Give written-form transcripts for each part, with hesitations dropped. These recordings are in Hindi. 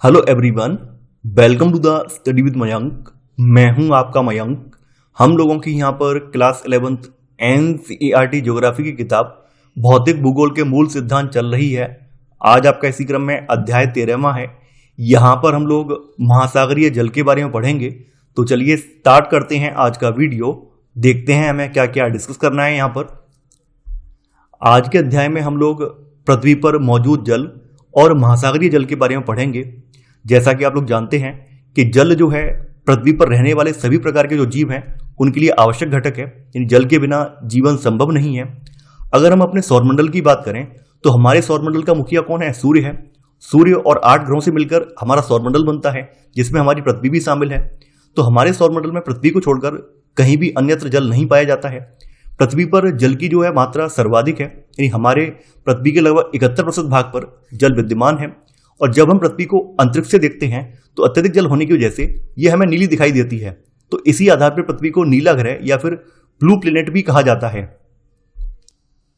Hello everyone, welcome to the study with Mayank. मैं हूं आपका मयंक। हम लोगों की यहां पर क्लास 11th एनसीईआरटी ज्योग्राफी की किताब भौतिक भूगोल के मूल सिद्धांत चल रही है। आज आपका इसी क्रम में अध्याय 13वां है। यहां पर हम लोग महासागरीय जल के बारे में पढ़ेंगे। तो चलिए स्टार्ट करते हैं आज का वीडियो। देखते हैं हमें क्या क्या डिस्कस करना है। यहाँ पर आज के अध्याय में हम लोग पृथ्वी पर मौजूद जल और महासागरीय जल के बारे में पढ़ेंगे। जैसा कि आप लोग जानते हैं कि जल जो है पृथ्वी पर रहने वाले सभी प्रकार के जो जीव हैं उनके लिए आवश्यक घटक है। यानी जल के बिना जीवन संभव नहीं है। अगर हम अपने सौरमंडल की बात करें तो हमारे सौरमंडल का मुखिया कौन है? सूर्य है। सूर्य और 8 ग्रहों से मिलकर हमारा सौरमंडल बनता है, जिसमें हमारी पृथ्वी भी शामिल है। तो हमारे सौरमंडल में पृथ्वी को छोड़कर कहीं भी अन्यत्र जल नहीं पाया जाता है। पृथ्वी पर जल की जो है मात्रा सर्वाधिक है। यानी हमारे पृथ्वी के लगभग 71% भाग पर जल विद्यमान है। और जब हम पृथ्वी को अंतरिक्ष से देखते हैं तो अत्यधिक जल होने की वजह से यह हमें नीली दिखाई देती है। तो इसी आधार पर पृथ्वी को नीला ग्रह या फिर ब्लू प्लेनेट भी कहा जाता है।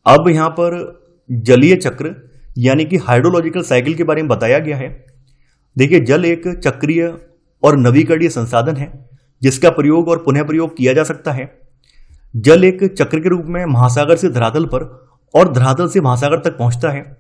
अब यहां पर जलीय चक्र यानी कि हाइड्रोलॉजिकल साइकिल के बारे में बताया गया है। देखिए, जल एक चक्रीय और नवीकरणीय संसाधन है जिसका प्रयोग और पुनः प्रयोग किया जा सकता है। जल एक चक्र के रूप में महासागर से धरातल पर और धरातल से महासागर तक पहुंचता है।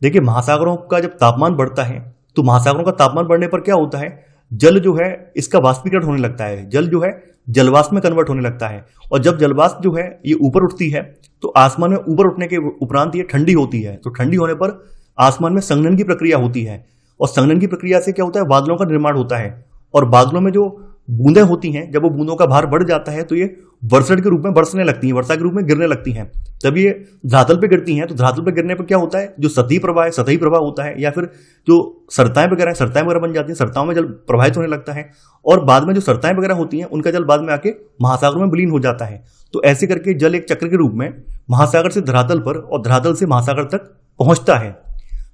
देखिए, महासागरों का जब तापमान बढ़ता है तो महासागरों का तापमान बढ़ने पर क्या होता है, जल जो है इसका वाष्पीकरण होने लगता है। जल जो है जलवाष्प में कन्वर्ट होने लगता है। और जब जलवाष्प जो है ये ऊपर उठती है तो आसमान में ऊपर उठने के उपरांत ये ठंडी होती है। तो ठंडी होने पर आसमान में संघनन की प्रक्रिया होती है। और संघनन की प्रक्रिया से क्या होता है, बादलों का निर्माण होता है। और बादलों में जो बूंदें होती हैं, जब वो बूंदों का भार बढ़ जाता है तो ये वर्षण के रूप में बरसने लगती हैं, वर्षा के रूप में गिरने लगती हैं। तब ये धरातल पे गिरती हैं। तो धरातल पे गिरने पर क्या होता है, जो सतही प्रवाह है, सतही प्रवाह होता है, या फिर जो सरताएं वगैरह बन जाती हैं, सरताओं में जल प्रवाहित होने लगता है। और बाद में जो सरताएं वगैरह होती हैं उनका जल बाद में आके महासागरों में विलीन हो जाता है। तो ऐसे करके जल एक चक्र के रूप में महासागर से धरातल पर और धरातल से महासागर तक पहुंचता है।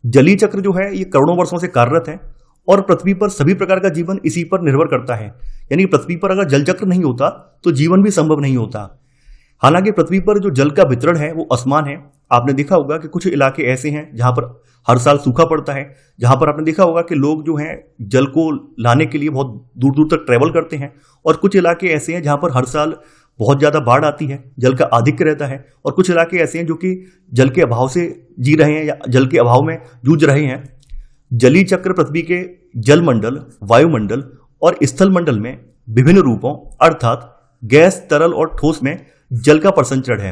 जलीय चक्र जो है ये करोड़ों वर्षों से कार्यरत है और पृथ्वी पर सभी प्रकार का जीवन इसी पर निर्भर करता है। यानी पृथ्वी पर अगर जल चक्र नहीं होता तो जीवन भी संभव नहीं होता। हालांकि पृथ्वी पर जो जल का वितरण है वो असमान है। आपने देखा होगा कि कुछ इलाके ऐसे हैं जहां पर हर साल सूखा पड़ता है, जहां पर आपने देखा होगा कि लोग जो हैं जल को लाने के लिए बहुत दूर दूर तक ट्रेवल करते हैं। और कुछ इलाके ऐसे हैं जहां पर हर साल बहुत ज्यादा बाढ़ आती है, जल का आधिक्य रहता है। और कुछ इलाके ऐसे हैं जो कि जल के अभाव से जी रहे हैं या जल के अभाव में जूझ रहे हैं। जलीय चक्र पृथ्वी के जलमंडल, वायुमंडल और स्थल मंडल में विभिन्न रूपों अर्थात गैस, तरल और ठोस में जल का प्रसंचरण है।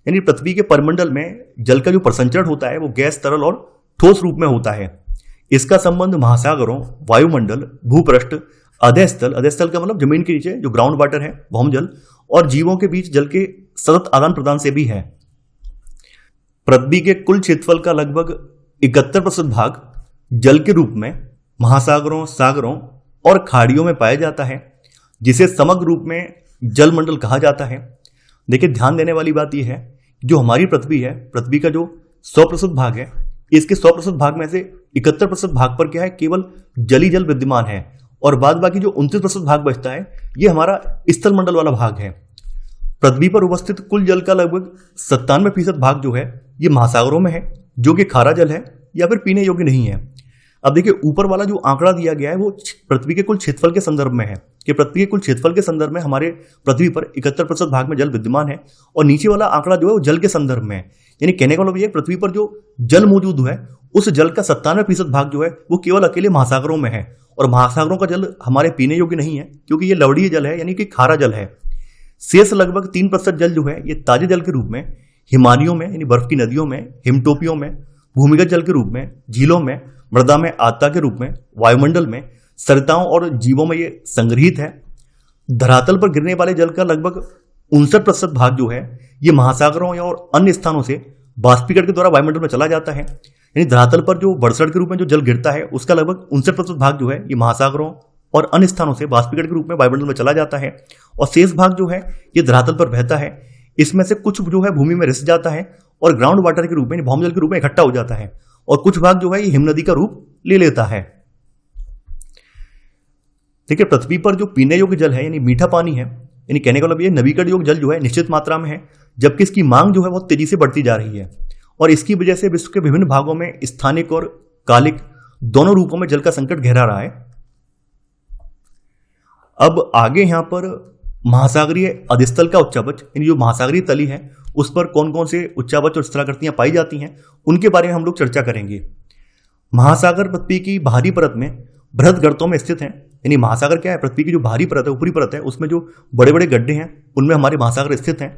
यानी पृथ्वी के परमंडल में जल का जो प्रसंचरण होता है वो गैस, तरल और ठोस रूप में होता है। इसका संबंध महासागरों, वायुमंडल, भूपृष्ठ, अधस्थल का मतलब जमीन के नीचे जो ग्राउंड वाटर है, भौमजल, और जीवों के बीच जल के सतत आदान प्रदान से भी है। पृथ्वी के कुल क्षेत्रफल का लगभग 71% भाग जल के रूप में महासागरों, सागरों और खाड़ियों में पाया जाता है, जिसे समग्र रूप में जलमंडल कहा जाता है। देखिए, ध्यान देने वाली बात यह है, जो हमारी पृथ्वी है, पृथ्वी का जो 100% भाग है, इसके 100% भाग में से 71% भाग पर क्या है, केवल जली जल विद्यमान है। और बाद बाकी जो 29% भाग बचता है ये हमारा स्थल मंडल वाला भाग है। पृथ्वी पर उपस्थित कुल जल का लगभग 97% भाग जो है ये महासागरों में है, जो कि खारा जल है या फिर पीने योग्य नहीं है। अब देखिए, ऊपर वाला जो आंकड़ा दिया गया है वो पृथ्वी के कुल क्षेत्रफल के संदर्भ में है कि पृथ्वी के कुल क्षेत्रफल के संदर्भ में हमारे पृथ्वी पर 71% भाग में जल विद्यमान है। और नीचे वाला आंकड़ा जो है वो जल के संदर्भ में है। यानी कहने का मतलब ये, पृथ्वी पर जो जल मौजूद है उस जल का 97% भाग जो है वो केवल अकेले महासागरों में है। और महासागरों का जल हमारे पीने योग्य नहीं है क्योंकि ये लवणीय जल है, यानी कि खारा जल है। शेष लगभग 3% जल जो है ये ताजे जल के रूप में हिमालयों में, यानी बर्फ की नदियों में, हिमटोपियों में, भूमिगत जल के रूप में, झीलों में, मृदा में आद्रता के रूप में, वायुमंडल में, सरिताओं और जीवों में ये संग्रहित है। धरातल पर गिरने वाले जल का लगभग 59% भाग जो है ये महासागरों या और अन्य स्थानों से बाष्पीकरण के द्वारा वायुमंडल में चला जाता है। यानी धरातल पर जो वर्षण के रूप में जो जल गिरता है उसका लगभग 59% भाग जो है ये महासागरों और अन्य स्थानों से बाष्पीकरण के रूप में वायुमंडल में चला जाता है। और शेष भाग जो है ये धरातल पर बहता है। इसमें से कुछ जो है भूमि में रिस जाता है और ग्राउंड वाटर के रूप में, भौमजल के रूप में इकट्ठा हो जाता है। और कुछ भाग जो है ये हिमनदी का रूप ले लेता है। देखिए, पृथ्वी पर जो पीने योग्य जल है यानी मीठा पानी है, यानी कहने का मतलब ये नवीकरण योग्य जल जो है निश्चित मात्रा में है, जबकि इसकी मांग जो है बहुत तेजी से बढ़ती जा रही है। और इसकी वजह से विश्व के विभिन्न भागों में स्थानिक और कालिक दोनों रूपों में जल का संकट गहरा रहा है। अब आगे यहां पर महासागरीय अधिस्थल का उच्चावच, यानी जो महासागरीय तली है उस पर कौन कौन से उच्चावच और स्थलाकृतियां पाई जाती हैं, उनके बारे में हम लोग चर्चा करेंगे। महासागर पृथ्वी की बाहरी परत में बृहद गर्तों में स्थित हैं, यानी महासागर क्या है, पृथ्वी की जो बाहरी परत है, ऊपरी परत है, उसमें जो बड़े बड़े गड्ढे हैं उनमें हमारे महासागर स्थित हैं।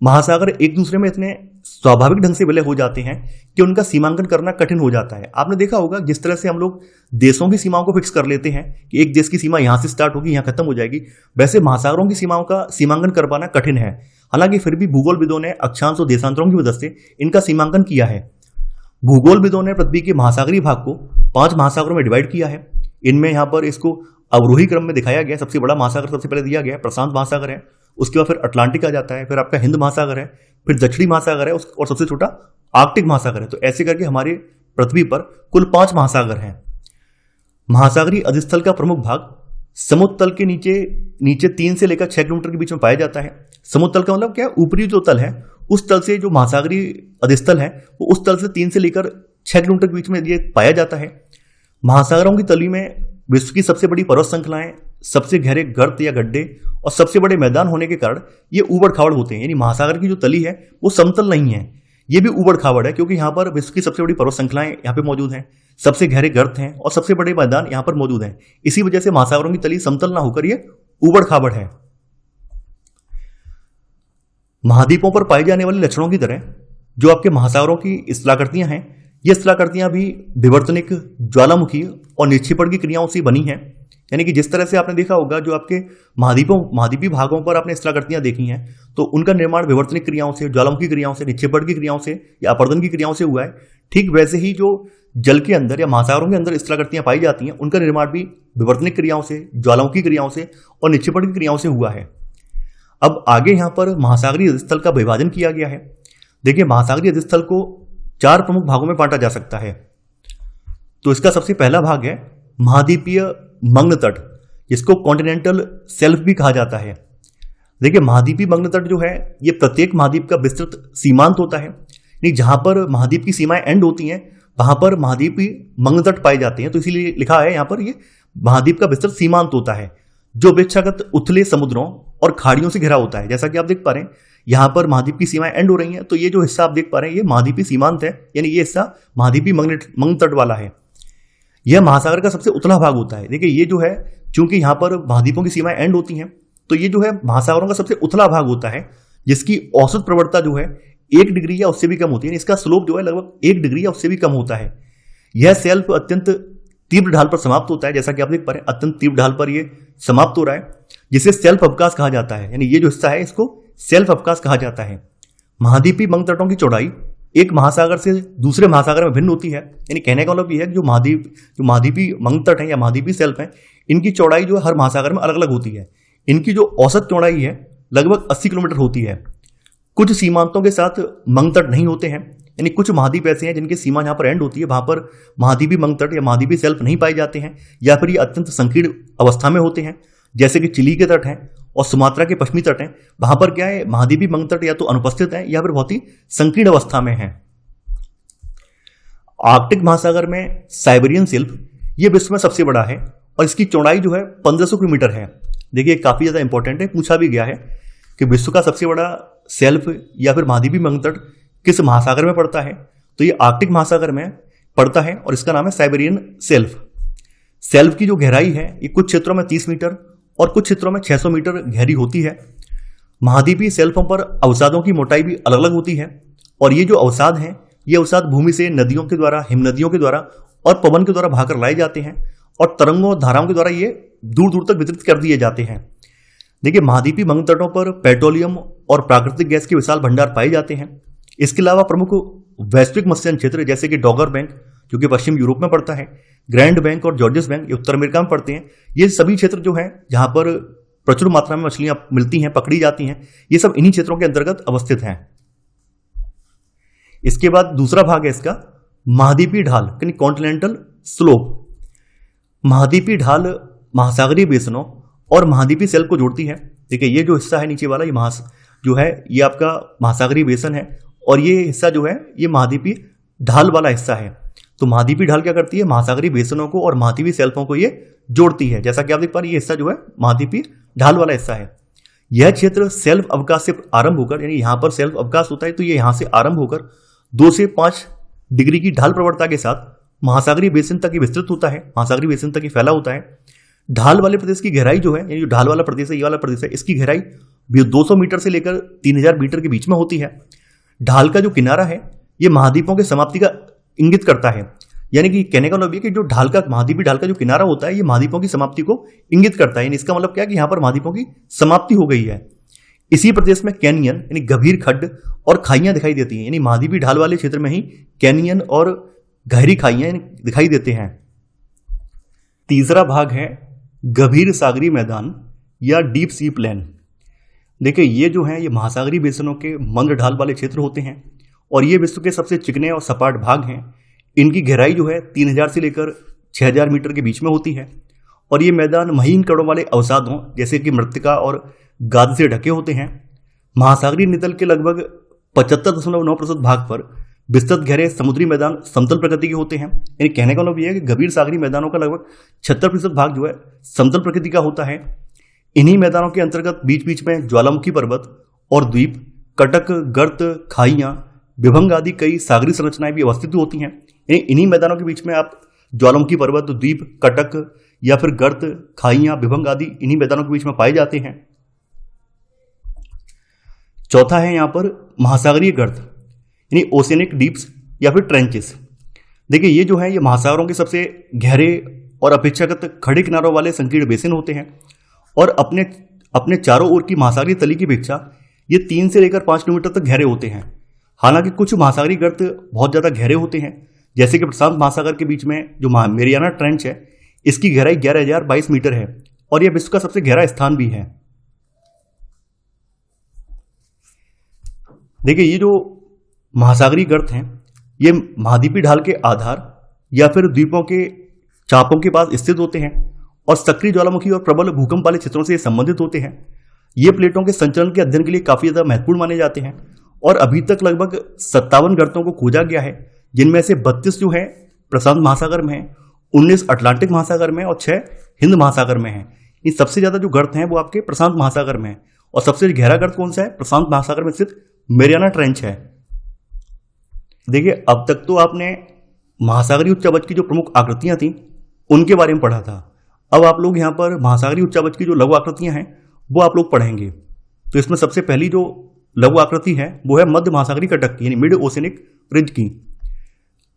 महासागर एक दूसरे में इतने स्वाभाविक ढंग से विलय हो जाते हैं कि उनका सीमांकन करना कठिन हो जाता है। आपने देखा होगा जिस तरह से हम लोग देशों की सीमाओं को फिक्स कर लेते हैं कि एक देश की सीमा यहां से स्टार्ट होगी, यहां खत्म हो जाएगी, वैसे महासागरों की सीमाओं का सीमांकन कर पाना कठिन है। हालांकि फिर भी भूगोलविदों ने अक्षांश और देशांतरों की वजह से इनका सीमांकन किया है। भूगोलविदों ने पृथ्वी के महासागरीय भाग को 5 महासागरों में डिवाइड किया है। इनमें यहाँ पर इसको अवरोही क्रम में दिखाया गया। सबसे बड़ा महासागर सबसे पहले दिया गया है, प्रशांत महासागर है, उसके बाद फिर अटलांटिक आ जाता है, फिर आपका हिंद महासागर है, फिर दक्षिणी महासागर है और सबसे छोटा आर्कटिक महासागर है। तो ऐसे करके हमारी पृथ्वी पर कुल 5 महासागर हैं। महासागरीय अधिस्थल का प्रमुख भाग समुद्र तल के नीचे 3 से लेकर 6 किलोमीटर के बीच में पाया जाता है। समुद्र तल का मतलब क्या है, ऊपरी जो तल है उस तल से जो महासागरीय अधिस्थल है वो उस तल से 3 से लेकर 6 किलोमीटर के बीच में ये पाया जाता है। महासागरों की तली में विश्व की सबसे बड़ी पर्वत श्रृंखलाएं, सबसे गहरे गर्त या गड्ढे और सबसे बड़े मैदान होने के कारण ये ऊबड़ खाबड़ होते हैं। यानी महासागर की जो तली है वो समतल नहीं है, ये भी ऊबड़ खाबड़ है, क्योंकि यहाँ पर विश्व की सबसे बड़ी पर्वत श्रृंखलाएं यहाँ पे मौजूद हैं, सबसे गहरे गर्त हैं और सबसे बड़े मैदान यहाँ पर मौजूद हैं। इसी वजह से महासागरों की तली समतल ना होकर ये ऊबड़ खाबड़ है। महाद्वीपों पर पाई जाने वाले लक्षणों की तरह जो आपके महासागरों की स्थलाकृतियां हैं, ये स्थलाकृतियां भी विवर्तनिक, ज्वालामुखी और निक्षेपण की क्रियाओं से बनी हैं। यानी कि जिस तरह से आपने देखा होगा जो आपके महाद्वीपीय भागों पर आपने स्थलाकृतियां देखी हैं तो उनका निर्माण विवर्तनिक क्रियाओं से, ज्वालामुखी क्रियाओं से, निक्षेपण की क्रियाओं से या अपर्दन की क्रियाओं से हुआ है। ठीक वैसे ही जो जल के अंदर या महासागरों के अंदर स्थलाकृतियां पाई जाती हैं उनका निर्माण भी विवर्तनिक क्रियाओं से, ज्वालामुखी क्रियाओं से और निक्षेपण की क्रियाओं से हुआ है। अब आगे यहाँ पर महासागरीय अधिस्थल का विभाजन किया गया है। देखिए, महासागरीय अधिस्थल को 4 प्रमुख भागों में बांटा जा सकता है। तो इसका सबसे पहला भाग है महाद्वीपीय मग्न तट, जिसको कॉन्टिनेंटल शेल्फ भी कहा जाता है। देखिए, महाद्वीपीय मग्न तट जो है ये प्रत्येक महाद्वीप का विस्तृत सीमांत होता है। यानी जहां पर महाद्वीप की सीमाएं एंड होती हैं वहां पर महाद्वीपीय मग्न तट पाए जाते हैं। तो इसीलिए लिखा है यहाँ पर ये महाद्वीप का विस्तृत सीमांत होता है जो अपेक्षाकृत उथले समुद्रों और खाड़ियों से घिरा होता है। जैसा कि आप देख पा रहे हैं यहाँ पर महाद्वीप की सीमाएं एंड हो रही हैं, तो ये जो हिस्सा आप देख पा रहे हैं ये महाद्वीपीय सीमांत है, यानी ये हिस्सा महाद्वीपीय मग्न तट वाला है। यह महासागर का सबसे उतला भाग होता है। देखिए, ये जो है चूंकि यहाँ पर महाद्वीपों की सीमाएं एंड होती हैं तो ये जो है महासागरों का सबसे उतला भाग होता है, जिसकी औसत प्रवणता जो है 1 डिग्री या उससे भी कम होती है। इसका स्लोप जो है लगभग 1 डिग्री या उससे भी कम होता है। यह शेल्फ अत्यंत तीव्र ढाल पर समाप्त होता है। जैसा कि आप देख पा रहे हैं अत्यंत तीव्र ढाल पर यह समाप्त हो रहा है, जिसे शेल्फ अवकाश कहा जाता है। यानी ये जो हिस्सा है इसको शेल्फ अवकाश कहा जाता है। महाद्वीपीय मग्न तटों की चौड़ाई एक महासागर से दूसरे महासागर में भिन्न होती है। यानी कहने का मतलब यह है कि जो महाद्वीपीय मग्न तट है या महाद्वीपीय शेल्फ है, इनकी चौड़ाई जो है हर महासागर में अलग अलग होती है। इनकी जो औसत चौड़ाई है लगभग 80 किलोमीटर होती है। कुछ सीमांतों के साथ मग्न तट नहीं होते हैं, यानी कुछ महाद्वीप ऐसे हैं जिनकी सीमा यहाँ पर एंड होती है, वहां पर महाद्वीपीय मग्न तट या महाद्वीपीय शेल्फ नहीं पाए जाते हैं, या फिर ये अत्यंत संकीर्ण अवस्था में होते हैं। जैसे कि चिली के तट हैं और सुमात्रा के पश्चिमी तट हैं, वहां पर क्या है महाद्वीपीय मग्न तट या तो अनुपस्थित है या फिर बहुत ही संकीर्ण अवस्था में है। आर्कटिक महासागर में साइबेरियन शेल्फ ये विश्व में सबसे बड़ा है और इसकी चौड़ाई जो है 1500 किलोमीटर है। देखिए, काफी ज्यादा इंपॉर्टेंट है, पूछा भी गया है कि विश्व का सबसे बड़ा शेल्फ या फिर महाद्वीपीय मग्न तट किस महासागर में पड़ता है, तो ये आर्कटिक महासागर में पड़ता है और इसका नाम है साइबेरियन शेल्फ। शेल्फ की जो गहराई है ये कुछ क्षेत्रों में 30 मीटर और कुछ क्षेत्रों में 600 मीटर गहरी होती है। महाद्वीपीय शेल्फों पर अवसादों की मोटाई भी अलग अलग होती है और ये जो अवसाद हैं ये अवसाद भूमि से नदियों के द्वारा, हिमनदियों के द्वारा और पवन के द्वारा भाकर लाए जाते हैं और तरंगों और धाराओं के द्वारा ये दूर दूर तक वितरित कर दिए जाते हैं। देखिए, महाद्वीपीय मग्न तटों पर पेट्रोलियम और प्राकृतिक गैस के विशाल भंडार पाए जाते हैं। इसके अलावा प्रमुख वैश्विक मत्स्य क्षेत्र जैसे कि डॉगर बैंक जो कि पश्चिम यूरोप में पड़ता है, ग्रैंड बैंक और जॉर्जियस बैंक ये उत्तर अमेरिका में पड़ते हैं। ये सभी क्षेत्र जो हैं जहां पर प्रचुर मात्रा में मछलियां मिलती हैं, पकड़ी जाती हैं, ये सब इन्हीं क्षेत्रों के अंतर्गत अवस्थित हैं। इसके बाद दूसरा भाग है इसका महाद्वीपीय ढाल यानी कॉन्टिनेंटल स्लोप। महाद्वीपीय ढाल महासागरीय बेसनों और महाद्वीपीय शेल्फ को जोड़ती है। देखिए, ये जो हिस्सा है नीचे वाला ये जो है ये आपका महासागरीय बेसन है और ये हिस्सा जो है ये महाद्वीपीय ढाल वाला हिस्सा है। तो महाद्वीपीय ढाल क्या करती है, महासागरीय बेसिनों को और महाद्वीपीय शेल्फों को ये जोड़ती है। जैसा कि आप देख पा रहे हैं, ये हिस्सा जो है महाद्वीपीय ढाल वाला हिस्सा है। यह क्षेत्र सेल्फ अवकाश से आरंभ होकर, यानी यहां पर सेल्फ अवकाश होता है, तो ये यहां से आरंभ होकर 2 से 5 डिग्री की ढाल प्रवणता के साथ महासागरीय बेसिन तक विस्तृत होता है, महासागरीय बेसिन तक फैला होता है। ढाल वाले प्रदेश की गहराई जो है, यानी जो ढाल वाला प्रदेश है, ये वाला प्रदेश है, इसकी गहराई 200 मीटर से लेकर 3000 मीटर के बीच में होती है। ढाल का जो किनारा है ये महाद्वीपों की समाप्ति का इंगित करता है, यानी कि कहने का मतलब ये कि जो ढाल का, महाद्वीपीय ढाल का जो किनारा होता है ये महाद्वीपों की समाप्ति को इंगित करता है। यानी इसका मतलब क्या है कि यहाँ पर महाद्वीपों की समाप्ति हो गई है। इसी प्रदेश में कैनियन यानी गंभीर खड्ड और खाइयां दिखाई देती हैं, यानी महाद्वीपीय ढाल वाले क्षेत्र में ही कैनियन और गहरी खाइयां दिखाई देते हैं। तीसरा भाग है गंभीर सागरीय मैदान या डीप सी प्लेन। देखिए ये जो है ये महासागरीय बेसिनों के मंद ढाल वाले क्षेत्र होते हैं और ये विश्व के सबसे चिकने और सपाट भाग हैं। इनकी गहराई जो है 3000 से लेकर 6000 मीटर के बीच में होती है और ये मैदान महीन कणों वाले अवसादों जैसे कि मृत्तिका और गाद से ढके होते हैं। महासागरीय नितल के लगभग 75.9% भाग पर विस्तृत गहरे समुद्री मैदान समतल प्रकृति के होते हैं। यानी कहने का मतलब यह है कि गंभीर सागरीय मैदानों का लगभग 76% भाग जो है समतल प्रकृति का होता है। इन्हीं मैदानों के अंतर्गत बीच बीच में ज्वालामुखी पर्वत और द्वीप, कटक, गर्त, खाइयां, विभंग आदि कई सागरीय संरचनाएं भी अवस्थित होती हैं। यानी इन्हीं मैदानों के बीच में आप ज्वालामुखी पर्वत, द्वीप, कटक या फिर गर्त, खाइयां, विभंग आदि इन्हीं मैदानों के बीच में पाए जाते हैं। चौथा है यहाँ पर महासागरीय गर्त यानी ओशियनिक डीप्स या फिर ट्रेंचेस। देखिए ये जो है ये महासागरों के सबसे गहरे और अपेक्षाकृत खड़े किनारों वाले संकीर्ण बेसिन होते हैं और अपने चारों ओर की महासागरीय तली की अपेक्षा ये 3 से लेकर 5 किलोमीटर तक गहरे होते हैं। हालांकि कुछ महासागरीय गर्त बहुत ज़्यादा गहरे होते हैं, जैसे कि प्रशांत महासागर के बीच में जो मेरियाना ट्रेंच है इसकी गहराई 11,022 मीटर है और यह विश्व का सबसे गहरा स्थान भी है। देखिए ये जो महासागरीय गर्त हैं ये महाद्वीपीय ढाल के आधार या फिर द्वीपों के चापों के पास स्थित होते हैं और सक्रिय ज्वालामुखी और प्रबल भूकंप वाले क्षेत्रों से संबंधित होते हैं। ये प्लेटों के संचलन के अध्ययन के लिए काफी ज्यादा महत्वपूर्ण माने जाते हैं और अभी तक लगभग 57 गर्तों को खोजा गया है, जिनमें से 32 जो है प्रशांत महासागर में है, 19 अटलांटिक महासागर में और 6 हिंद महासागर में है। इन सबसे ज्यादा जो गर्त हैं वो आपके प्रशांत महासागर में है और सबसे गहरा गर्त कौन सा है, प्रशांत महासागर में स्थित मेरियाना ट्रेंच है। देखिए अब तक तो आपने महासागरीय उच्चावच की जो प्रमुख आकृतियां थी उनके बारे में पढ़ा था। अब आप लोग यहाँ पर महासागरीय उच्चावच की जो लघु आकृतियां हैं वो आप लोग पढ़ेंगे। तो इसमें सबसे पहली जो लघु आकृति है वो है मध्य महासागरीय कटक की यानी मिड ओशियनिक रिज की।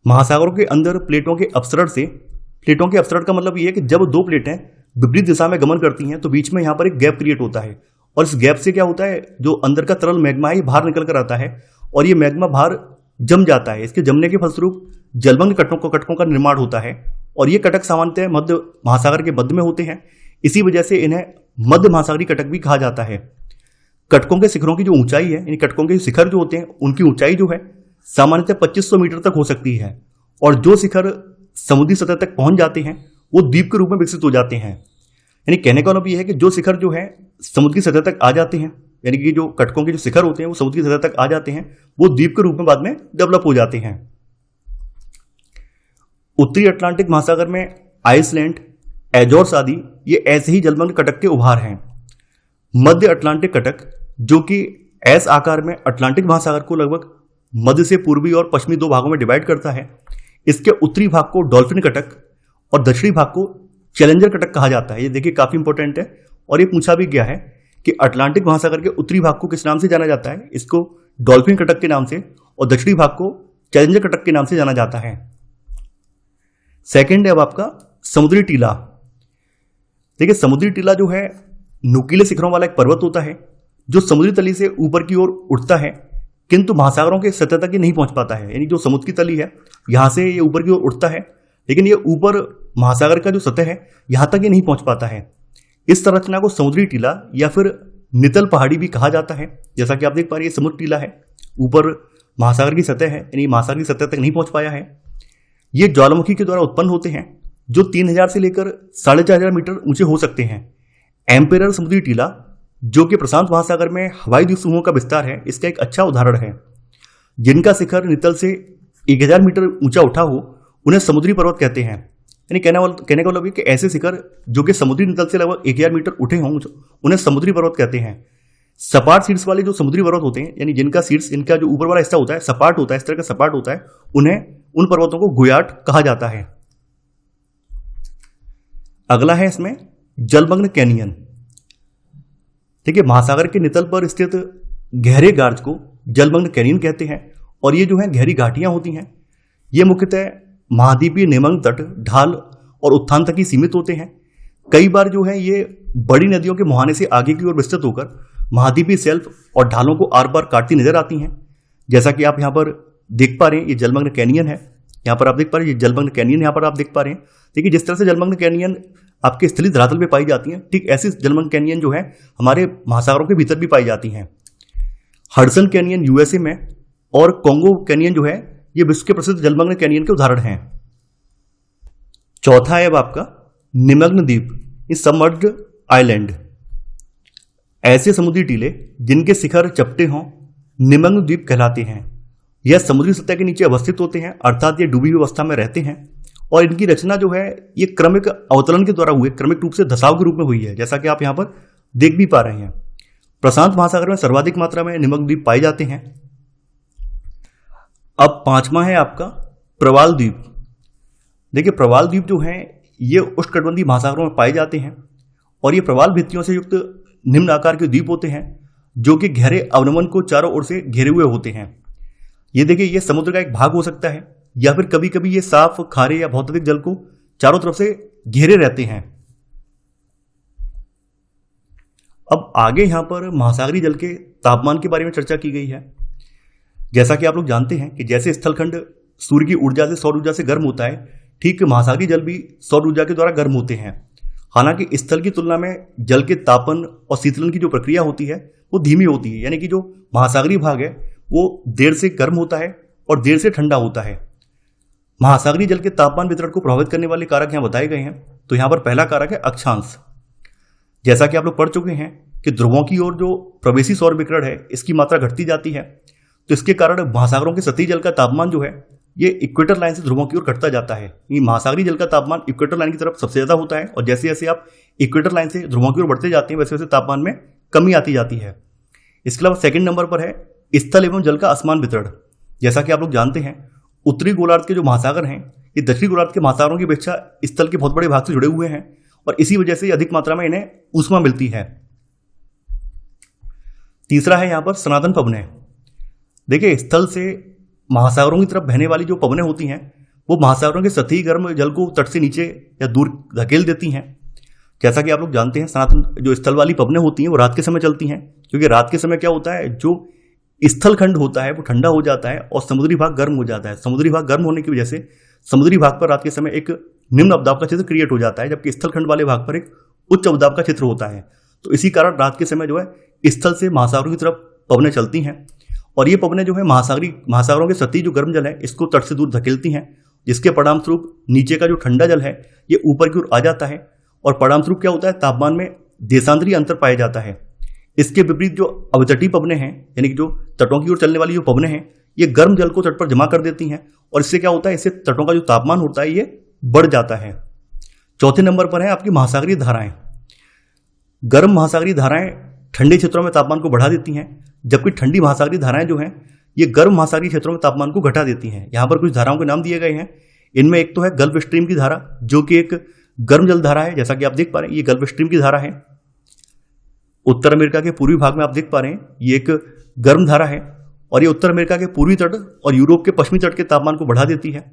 महासागरों के अंदर प्लेटों के अपसरण का मतलब ये है कि जब 2 प्लेटें विपरीत दिशा में गमन करती हैं तो बीच में यहाँ पर एक गैप क्रिएट होता है और इस गैप से क्या होता है, जो अंदर का तरल मैग्मा है ये बाहर निकल कर आता है और ये मैग्मा बाहर जम जाता है। इसके जमने के फलस्वरूप जलमग्न कटकों का निर्माण होता है और ये कटक सामान्यतः मध्य महासागर के मध्य में होते हैं। इसी वजह से इन्हें मध्य महासागरीय कटक भी कहा जाता है। कटकों के शिखरों की जो ऊंचाई है, यानी कटकों के शिखर जो होते हैं उनकी ऊंचाई जो है सामान्यतः 2500 मीटर तक हो सकती है और जो शिखर समुद्री सतह तक पहुंच जाते हैं वो द्वीप के रूप में विकसित हो जाते हैं। यानी कहने का मतलब यह है कि जो शिखर जो है समुद्री सतह तक आ जाते हैं, यानी कि जो कटकों के जो शिखर होते हैं वो समुद्री सतह तक आ जाते हैं, वो द्वीप के रूप में बाद में डेवलप हो जाते हैं। उत्तरी अटलांटिक महासागर में आइसलैंड, एजोर्स आदि ये ऐसे ही जलमग्न कटक के उभार हैं। मध्य अटलांटिक कटक जो कि एस आकार में अटलांटिक महासागर को लगभग मध्य से पूर्वी और पश्चिमी 2 भागों में डिवाइड करता है। इसके उत्तरी भाग को डॉल्फिन कटक और दक्षिणी भाग को चैलेंजर कटक कहा जाता है। ये देखिए काफी इंपॉर्टेंट है और ये पूछा भी गया है कि अटलांटिक महासागर के उत्तरी भाग को किस नाम से जाना जाता है। इसको डॉल्फिन कटक के नाम से और दक्षिणी भाग को चैलेंजर कटक के नाम से जाना जाता है। सेकंड है अब आपका समुद्री टीला। देखिए समुद्री टीला जो है नुकीले शिखरों वाला एक पर्वत होता है जो समुद्री तली से ऊपर की ओर उठता है किंतु महासागरों के सतह तक ये नहीं पहुंच पाता है। यानी जो समुद्र की तली है यहां से ये ऊपर की ओर उठता है लेकिन ये ऊपर महासागर का जो सतह है यहां तक ये नहीं पहुंच पाता है। इस संरचना को समुद्री टीला या फिर नितल पहाड़ी भी कहा जाता है। जैसा कि आप देख पा रहे हैं समुद्र टीला है, ऊपर महासागर की सतह है यानी महासागर की सतह तक नहीं पहुंच पाया है। ये ज्वालामुखी के द्वारा उत्पन्न होते हैं जो 3000 से लेकर 4500 मीटर ऊंचे हो सकते हैं। एम्पेरर समुद्री टीला जो कि प्रशांत महासागर में हवाई द्वीप समूह का विस्तार है इसका एक अच्छा उदाहरण है। जिनका शिखर नितल से 1000 मीटर ऊंचा उठा हो उन्हें समुद्री पर्वत कहते हैं। यानी कहने का मतलब कि ऐसे शिखर जो कि समुद्री नितल से लगभग 1000 मीटर उठे हों उन्हें समुद्री पर्वत कहते हैं। सपाट शीर्ष वाले जो समुद्री पर्वत होते हैं, यानी जिनका शीर्ष, इनका जो ऊपर वाला हिस्सा होता है सपाट होता है, इस तरह का सपाट होता है, उन्हें उन पर्वतों को गुयाट कहा जाता है। अगला है इसमें जलमग्न कैनियन। देखिए, महासागर के नितल पर स्थित गहरे गार्ज को जलमग्न कैनियन कहते हैं और ये जो है गहरी घाटियां होती हैं। ये मुख्यतः महाद्वीपीय निमग्न तट, ढाल और उत्थान तक ही सीमित होते हैं। कई बार जो है ये बड़ी नदियों के मुहाने से आगे की ओर विस्तृत होकर महाद्वीपीय शेल्फ और ढालों को आर पार काटती नजर आती हैं। जैसा कि आप यहाँ पर देख पा रहे हैं, ये जलमग्न कैनियन है। यहाँ पर आप देख पा रहे हैं, ये जलमग्न कैनियन यहाँ पर आप देख पा रहे हैं। देखिए, जिस तरह से जलमग्न कैनियन आपके स्थलीय धरातल पे पाई जाती हैं, ठीक ऐसी जलमग्न कैनियन जो है हमारे महासागरों के भीतर भी पाई जाती हैं। हडसन कैनियन यूएसए में और कोंगो कैनियन जो है ये विश्व के प्रसिद्ध जलमग्न कैनियन के उदाहरण हैं। चौथा है अब आपका निमग्न द्वीप, सबमर्ज्ड आइलैंड। ऐसे समुद्री टीले जिनके शिखर चपटे हों निमग्न द्वीप कहलाते हैं। यह समुद्री सतह के नीचे अवस्थित होते हैं, अर्थात ये डूबी हुई अवस्था में रहते हैं और इनकी रचना जो है ये क्रमिक अवतरण के द्वारा हुए, क्रमिक रूप से धसाव के रूप में हुई है, जैसा कि आप यहाँ पर देख भी पा रहे हैं। प्रशांत महासागर में सर्वाधिक मात्रा में निमग्न द्वीप पाए जाते हैं। अब पांचवा है आपका प्रवाल द्वीप। देखिए, प्रवाल द्वीप जो है ये उष्णकटिबंधीय महासागरों में पाए जाते हैं और ये प्रवाल भित्तियों से युक्त निम्न आकार के द्वीप होते हैं जो कि गहरे अवनमन को चारों ओर से घेरे हुए होते हैं। ये देखिए, ये समुद्र का एक भाग हो सकता है या फिर कभी कभी ये साफ, खारे या बहुत अधिक जल को चारों तरफ से घेरे रहते हैं। अब आगे यहां पर महासागरीय जल के तापमान के बारे में चर्चा की गई है। जैसा कि आप लोग जानते हैं कि जैसे स्थलखंड सूर्य की ऊर्जा से, सौर ऊर्जा से गर्म होता है, ठीक महासागरीय जल भी सौर ऊर्जा के द्वारा गर्म होते हैं। हालांकि स्थल की तुलना में जल के तापन और शीतलन की जो प्रक्रिया होती है वो धीमी होती है, यानी कि जो महासागरीय भाग है वो देर से गर्म होता है और देर से ठंडा होता है। महासागरीय जल के तापमान वितरण को प्रभावित करने वाले कारक यहाँ बताए गए हैं। तो यहाँ पर पहला कारक है अक्षांश। जैसा कि आप लोग पढ़ चुके हैं कि ध्रुवों की ओर जो प्रवेशी सौर विकिरण है इसकी मात्रा घटती जाती है, तो इसके कारण महासागरों के सतही जल का तापमान जो है ये इक्वेटर लाइन से ध्रुवों की ओर घटता जाता है। ये महासागरीय जल का तापमान इक्वेटर लाइन की तरफ सबसे ज्यादा होता है और जैसे जैसे आप इक्वेटर लाइन से ध्रुवों की ओर बढ़ते जाते हैं वैसे वैसे तापमान में कमी आती जाती है। इसके अलावा सेकंड नंबर पर है स्थल एवं जल का असमान वितरण। जैसा कि आप लोग जानते हैं, उत्तरी गोलार्ध के जो महासागर हैं ये दक्षिणी गोलार्ध के महासागरों की अपेक्षा स्थल के बहुत बड़े भाग से जुड़े हुए हैं और इसी वजह से अधिक मात्रा में इन्हें ऊष्मा मिलती है। तीसरा है यहाँ पर सनातन पवनें। देखिए, स्थल से महासागरों की तरफ बहने वाली जो पवनें होती हैं वो महासागरों के सतही गर्म जल को तट से नीचे या दूर धकेल देती हैं। जैसा कि आप लोग जानते हैं, सनातन जो स्थल वाली पवनें होती हैं वो रात के समय चलती हैं, क्योंकि रात के समय क्या होता है, जो स्थल खंड होता है वो ठंडा हो जाता है और समुद्री भाग गर्म हो जाता है। समुद्री भाग गर्म होने की वजह से समुद्री भाग पर रात के समय एक निम्न अवदाब का क्षेत्र क्रिएट हो जाता है, जबकि स्थल खंड वाले भाग पर एक उच्च अवदाब का क्षेत्र होता है। तो इसी कारण रात के समय जो है स्थल से महासागरों की तरफ पवनें चलती हैं और ये पवनें जो है महासागरों के सतही जो गर्म जल है इसको तट से दूर धकेलती हैं, जिसके परिणाम स्वरूप नीचे का जो ठंडा जल है ये ऊपर की ओर आ जाता है और परिणाम स्वरूप क्या होता है, तापमान में देशांतरीय अंतर पाया जाता है। इसके विपरीत जो अवतटीय पवनें हैं, यानी कि जो तटों की ओर चलने वाली जो पवनें हैं, ये गर्म जल को तट पर जमा कर देती हैं और इससे क्या होता है, इससे तटों का जो तापमान होता है ये बढ़ जाता है। चौथे नंबर पर है आपकी महासागरीय धाराएं। गर्म महासागरीय धाराएं ठंडे क्षेत्रों में तापमान को बढ़ा देती हैं, जबकि ठंडी महासागरीय धाराएं जो हैं ये गर्म महासागरीय क्षेत्रों में तापमान को घटा देती हैं। यहाँ पर कुछ धाराओं के नाम दिए गए हैं। इनमें एक तो है गल्फ स्ट्रीम की धारा, जो कि एक गर्म जल धारा है। जैसा कि आप देख पा रहे हैं ये गल्फ स्ट्रीम की धारा है। उत्तर अमेरिका के पूर्वी भाग में आप देख पा रहे हैं ये एक गर्म धारा है और ये उत्तर अमेरिका के पूर्वी तट और यूरोप के पश्चिमी तट के तापमान को बढ़ा देती है।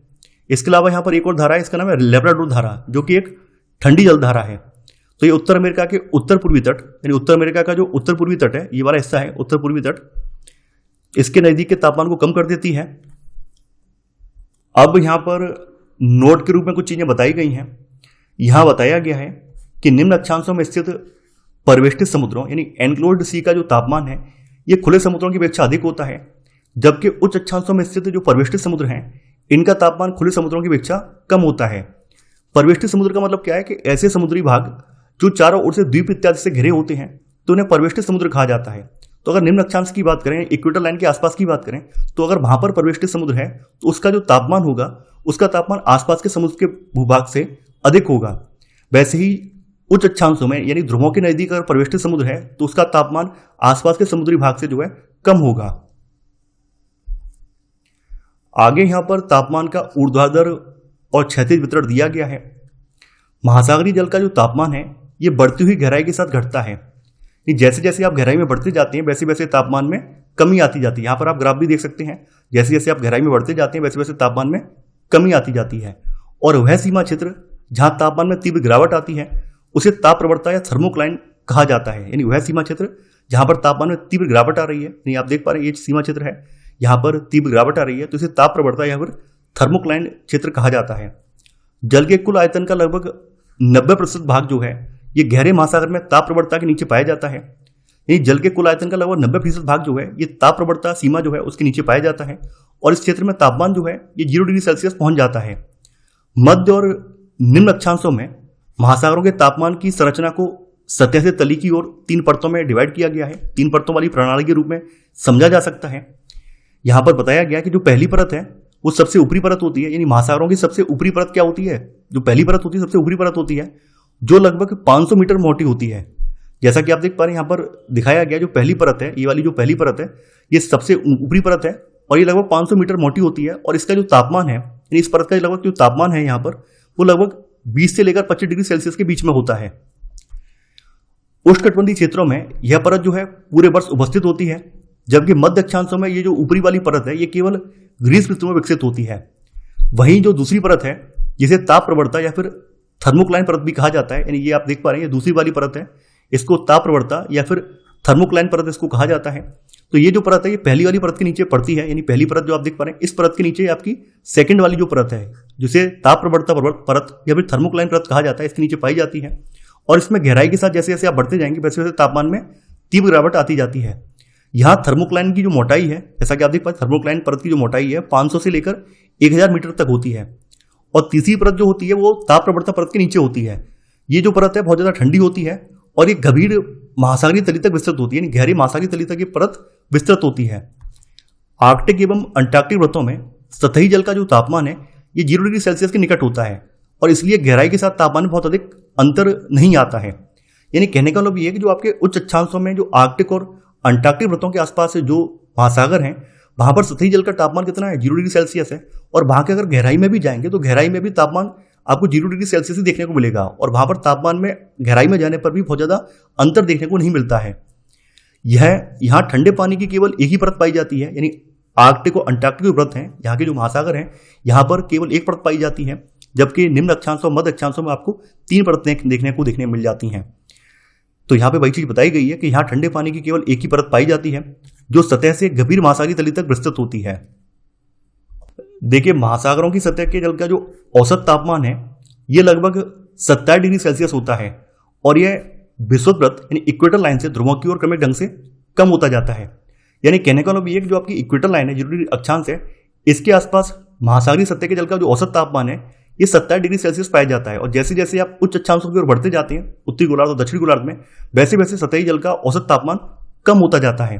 इसके अलावा यहाँ पर एक और धारा है, इसका नाम है लेब्राडोर धारा, जो कि एक ठंडी जल धारा है। तो ये उत्तर अमेरिका के उत्तर पूर्वी तट, यानी उत्तर अमेरिका का जो उत्तर पूर्वी तट है, ये वाला हिस्सा है उत्तर पूर्वी तट, इसके नजदीक के तापमान को कम कर देती है। अब यहाँ पर नोट के रूप में कुछ चीजें बताई गई हैं। यहां बताया गया है कि निम्न अक्षांशों में स्थित परिवेष्टित समुद्रों यानी एनक्लोज्ड सी का जो तापमान है ये खुले समुद्रों की अपेक्षा अधिक होता है, जबकि उच्च अक्षांशों में स्थित जो परिवेष्टित समुद्र हैं इनका तापमान खुले समुद्रों की अपेक्षा कम होता है। परिवेष्टित समुद्र का मतलब क्या है कि ऐसे समुद्री भाग जो चारों ओर से द्वीप इत्यादि से घिरे होते हैं तो उन्हें परिवेष्टित समुद्र कहा जाता है। तो अगर निम्न अक्षांश की बात करें, इक्वेटर लाइन के आसपास की बात करें, तो अगर वहां पर परिवेष्टित समुद्र है तो उसका जो तापमान होगा उसका तापमान आसपास के समुद्र के भूभाग से अधिक होगा। वैसे ही उच्च अक्षांशों में यानी ध्रुवों के नजदीक अगर परिवेष्टित समुद्र है तो उसका तापमान आसपास के समुद्री भाग से जो है कम होगा। आगे यहां पर तापमान का ऊर्ध्वाधर और क्षैतिज वितरण दिया गया है। महासागरीय जल का जो तापमान है ये बढ़ती हुई गहराई के साथ घटता है। जैसे जैसे आप गहराई में बढ़ते जाते हैं वैसे वैसे तापमान में कमी आती जाती है। यहाँ पर आप ग्राफ भी देख सकते हैं, जैसे जैसे आप गहराई में बढ़ते जाते हैं वैसे वैसे तापमान में कमी आती जाती है। और वह सीमा क्षेत्र जहां तापमान में तीव्र गिरावट आती है उसे ताप प्रवणता या थर्मोक्लाइन कहा जाता है। यानी वह सीमा क्षेत्र जहां पर तापमान में तीव्र गिरावट आ रही है, यानी आप देख पा रहे हैं ये सीमा क्षेत्र है, यहाँ पर तीव्र गिरावट आ रही है तो इसे ताप प्रवणता या फिर थर्मोक्लाइन क्षेत्र कहा जाता है। जल के कुल आयतन का लगभग 90% भाग जो है ये गहरे महासागर में ताप प्रवणता के नीचे पाया जाता है। यानी जल के कुल आयतन का लगभग 90% भाग जो है ये ताप प्रवणता सीमा जो है उसके नीचे पाया जाता है और इस क्षेत्र में तापमान जो है ये 0 डिग्री सेल्सियस पहुंच जाता है। मध्य और निम्न अक्षांशों में महासागरों के तापमान की संरचना को सतह से तली की ओर 3 परतों में डिवाइड किया गया है। 3 परतों वाली प्रणाली के रूप में समझा जा सकता है। यहां पर बताया गया कि जो पहली परत है वो सबसे ऊपरी परत होती है। यानी महासागरों की सबसे ऊपरी परत क्या होती है, जो पहली परत होती है सबसे ऊपरी परत होती है जो लगभग 500 मीटर मोटी होती है। जैसा कि आप देख पा रहे हैं यहाँ पर दिखाया गया जो पहली परत है, ये वाली जो पहली परत है ये सबसे ऊपरी परत है और ये लगभग 500 मीटर मोटी होती है और इसका जो तापमान है, यानी इस परत का लगभग जो तापमान है यहाँ पर वो लगभग 20 से लेकर 25 डिग्री सेल्सियस के बीच में होता है। उष्णकटिबंधीय क्षेत्रों में यह परत जो है पूरे वर्ष उपस्थित होती है, जबकि मध्य अक्षांशों में ये जो ऊपरी वाली परत है ये केवल ग्रीष्म ऋतु में विकसित होती है। वहीं जो दूसरी परत है जिसे ताप प्रवणता या फिर थर्मोक्लाइन परत भी कहा जाता है, यानी ये आप देख पा रहे हैं ये दूसरी वाली परत है, इसको ताप प्रवणता या फिर थर्मोक्लाइन परत इसको कहा जाता है। तो ये जो परत है ये पहली वाली परत के नीचे पड़ती है। यानी पहली परत जो आप देख पा रहे हैं इस परत के नीचे आपकी सेकंड वाली जो परत है जिसे ताप प्रवणता परत या फिर थर्मोक्लाइन परत कहा जाता है इसके नीचे पाई जाती है। और इसमें गहराई के साथ जैसे जैसे आप बढ़ते जाएंगे वैसे वैसे तापमान में तीव्र गिरावट आती जाती है। यहाँ थर्मोक्लाइन की जो मोटाई है, जैसा कि आप देख पाए थर्मोक्लाइन परत की जो मोटाई है 500 से लेकर 1000 मीटर तक होती है। और तीसरी परत जो होती है वो ताप प्रवणता परत के नीचे होती है। ये जो परत है बहुत ज्यादा ठंडी होती है और ये गंभीर महासागरीय तली तक विस्तृत होती है, यानी गहरी महासागरीय तली तक ये परत विस्तृत होती है। आर्कटिक एवं अंटार्कटिक व्रतों में सतही जल का जो तापमान है ये 0 डिग्री सेल्सियस के निकट होता है और इसलिए गहराई के साथ तापमान में बहुत अधिक अंतर नहीं आता है। यानी कहने का मतलब ये है कि जो आपके उच्च अक्षांशों में जो आर्कटिक और अंटार्कटिक व्रतों के आसपास जो महासागर हैं वहां पर सतही जल का तापमान कितना है, 0 डिग्री सेल्सियस है। और वहां के अगर गहराई में भी जाएंगे तो गहराई में भी तापमान आपको 0 डिग्री सेल्सियस ही देखने को मिलेगा और वहां पर तापमान में गहराई में जाने पर भी बहुत ज्यादा अंतर देखने को नहीं मिलता है। यहाँ ठंडे पानी की केवल एक ही परत पाई जाती है, यानी आर्कटिक और अंटार्कटिक व्रत हैं यहाँ के जो महासागर हैं यहाँ पर केवल एक परत पाई जाती है, जबकि निम्न अक्षांशों मध्य अक्षांशों में आपको 3 परतें देखने मिल जाती हैं। तो यहाँ पे वही चीज बताई गई है कि यहाँ ठंडे पानी की केवल एक ही परत पाई जाती है जो सतह से गंभीर महासागरीय तली तक विस्तृत होती है। देखिए महासागरों की सतह के जल का जो औसत तापमान है ये लगभग 27 डिग्री सेल्सियस होता है और यह विषुववृत्त यानी इक्वेटर लाइन से ध्रुवों की ओर क्रमिक ढंग से कम होता जाता है। यानी कहने का मतलब ये कि जो आपकी इक्वेटर लाइन है 0 डिग्री अक्षांश है इसके आसपास महासागरीय सतह के जल का जो औसत तापमान है ये 27 डिग्री सेल्सियस पाया जाता है। और जैसे जैसे आप उच्च अक्षांशों की ओर बढ़ते जाते हैं उत्तरी गोलार्ध और दक्षिणी गोलार्ध में वैसे वैसे सतही जल का औसत तापमान कम होता जाता है।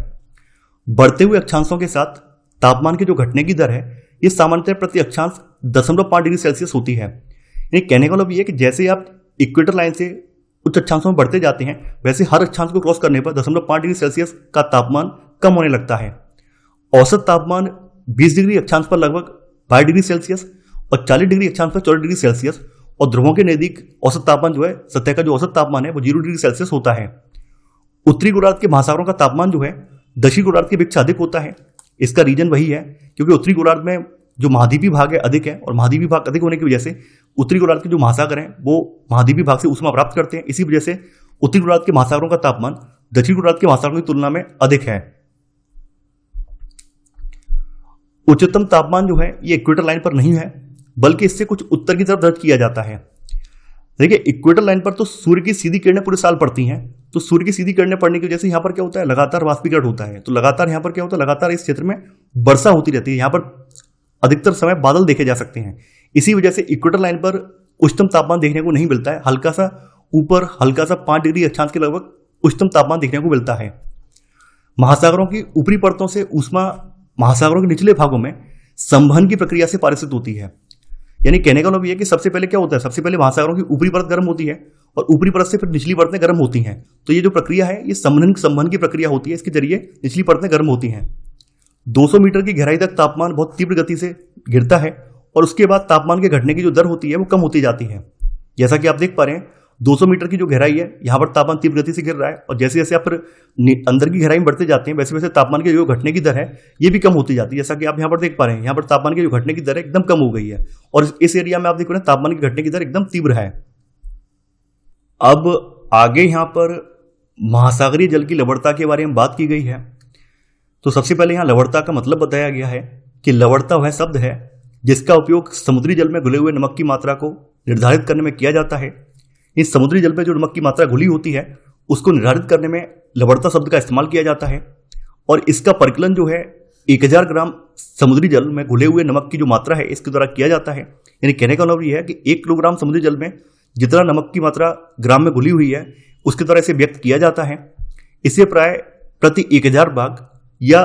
बढ़ते हुए अक्षांशों के साथ तापमान की जो घटने की दर है ये सामान्यतः प्रति अक्षांश 0.5 डिग्री सेल्सियस होती है। यानी कहने का मतलब ये कि जैसे आप इक्वेटर लाइन से उच्च अक्षांशों में बढ़ते जाते हैं वैसे हर अक्षांश को क्रॉस करने पर 0.5 डिग्री सेल्सियस का तापमान कम होने लगता है। औसत तापमान 20 डिग्री अक्षांश पर लगभग 22 डिग्री सेल्सियस और 40 डिग्री अक्षांश पर 14 डिग्री सेल्सियस और ध्रुवों के नजदीक औसत तापमान जो है सतह का जो औसत तापमान है वो 0 डिग्री सेल्सियस होता है। उत्तरी गोलार्ध के महासागरों का तापमान जो है दक्षिणी गोलार्ध की अपेक्षा अधिक होता है। इसका रीजन वही है क्योंकि उत्तरी गोलार्ध में जो महाद्वीपीय भाग है अधिक है और महाद्वीपीय भाग अधिक होने की वजह से उत्तरी गोलार्ध के जो महासागर हैं वो महाद्वीपीय भाग से ऊष्मा प्राप्त करते हैं। इसी वजह से उत्तरी गोलार्ध के महासागरों का तापमान दक्षिणी गोलार्ध के महासागरों की तुलना में अधिक है। उच्चतम तापमान जो है ये इक्वेटर लाइन पर नहीं है बल्कि इससे कुछ उत्तर की तरफ दर्ज किया जाता है। देखिए इक्वेटर लाइन पर तो सूर्य की सीधी किरणें पूरे साल पड़ती हैं, तो सूर्य की सीधी किरणें पड़ने की वजह से यहाँ पर क्या होता है लगातार वाष्पीकरण होता है। तो लगातार यहाँ पर क्या होता है लगातार इस क्षेत्र में वर्षा होती रहती है। यहाँ पर अधिकतर समय बादल देखे जा सकते हैं। इसी वजह से इक्वेटर लाइन पर उच्चतम तापमान देखने को नहीं मिलता है। हल्का सा ऊपर हल्का सा 5 डिग्री अक्षांश के लगभग उच्चतम तापमान देखने को मिलता है। महासागरों की ऊपरी परतों से ऊष्मा महासागरों के निचले भागों में संवहन की प्रक्रिया से पारित होती है। यानी कहने का मतलब ये है कि सबसे पहले क्या होता है, सबसे पहले महासागरों की ऊपरी परत गर्म होती है और ऊपरी परत से फिर निचली परतें गर्म होती हैं। तो ये जो प्रक्रिया है ये संवहन की प्रक्रिया होती है, इसके जरिए निचली परतें गर्म होती हैं। 200 मीटर की गहराई तक तापमान बहुत तीव्र गति से गिरता है और उसके बाद तापमान के घटने की जो दर होती है वो कम होती जाती है। जैसा कि आप देख पा रहे हैं 200 मीटर की जो गहराई है यहाँ पर तापमान तीव्र गति से गिर रहा है और जैसे जैसे आप फिर अंदर की गहराई में बढ़ते जाते हैं वैसे वैसे तापमान की जो घटने की दर है ये भी कम होती जाती है। जैसा कि आप यहाँ पर देख पा रहे हैं यहाँ पर तापमान की जो घटने की दर है एकदम कम हो गई है और इस एरिया में आप देख रहे हैं तापमान की घटने की दर एकदम तीव्र है। अब आगे यहाँ पर महासागरीय जल की लवणता के बारे में बात की गई है। तो सबसे पहले यहाँ लवणता का मतलब बताया गया है कि लवणता वह शब्द है जिसका उपयोग समुद्री जल में घुले हुए नमक की मात्रा को निर्धारित करने में किया जाता है। इस समुद्री जल में जो नमक की मात्रा घुली होती है उसको निर्धारित करने में लवणता शब्द का इस्तेमाल किया जाता है और इसका परिकलन जो है 1000 ग्राम समुद्री जल में घुले हुए नमक की जो मात्रा है इसके द्वारा किया जाता है। यानी कहने का मतलब यह है कि 1 किलोग्राम समुद्री जल में जितना नमक की मात्रा ग्राम में घुली हुई है उसके द्वारा इसे व्यक्त किया जाता है। इसे प्राय प्रति 1000 भाग या